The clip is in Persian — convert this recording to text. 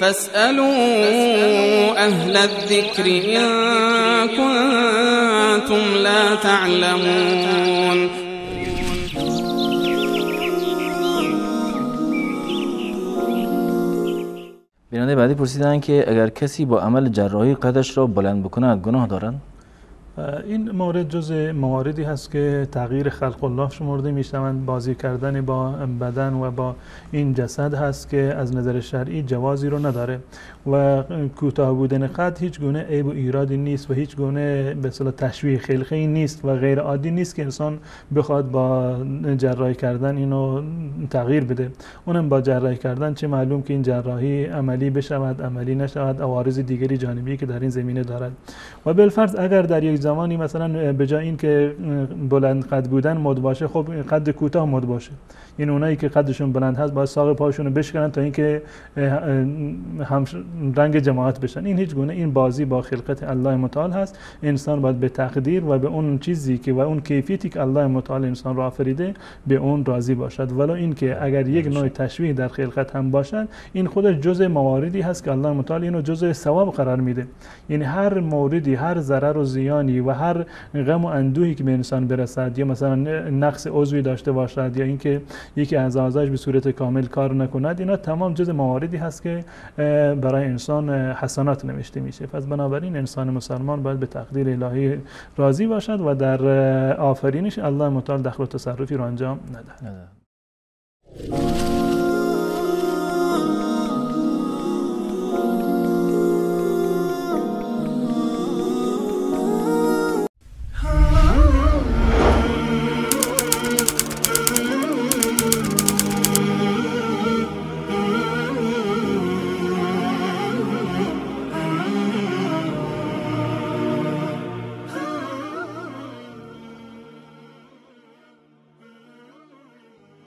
فاسألوا أهل الذكر إن كنتم لا تعلمون. بیننده بعدی پرسیدن که اگر کسی با عمل جراحی قدش را بلند بکنه گناه دارند؟ این مورد جز مواردی هست که تغییر خلق الله شمرده میشوند. بازی کردن با بدن و با این جسد هست که از نظر شرعی جوازی رو نداره و کوتاه بودن قد هیچ گونه عیب و ایرادی نیست و هیچ گونه به اصطلاح تشویه خلقی نیست و غیر عادی نیست که انسان بخواد با جراحی کردن اینو تغییر بده. اونم با جراحی کردن چه معلوم که این جراحی عملی بشود عملی نشود، عوارض دیگری جانبی که در این زمینه دارد. و بالفرض اگر در یک زمانی مثلا به جای این که بلند قد بودن مد باشه، خب قد کوتاه مد باشه. این اونایی که قدشون بلند هست باید ساق پاشون رو بشکنن تا اینکه هم رنگ جماعت بشن. این هیچ گونه این بازی با خلقت الله متعال هست. انسان باید به تقدیر و به اون چیزی که و اون کیفیتی که الله متعال انسان را آفریده به اون راضی باشد. ولو این که اگر یک نوع تشویه در خلقت هم باشد، این خودش جزء مواردی هست که الله متعال اینو جزء ثواب قرار میده. یعنی هر موردی، هر ضرر و زیانی و هر غم و اندوهی که به انسان برسد یا مثلا نقص عضوی داشته باشد یا اینکه یکی از اعضایش به صورت کامل کار نکند، اینا تمام جزء مواردی هست که برای انسان حسنات نوشته میشه. پس بنابراین انسان مسلمان باید به تقدیر الهی راضی باشد و در آفرینش الله متعال دخل و تصرفی را انجام ندهد.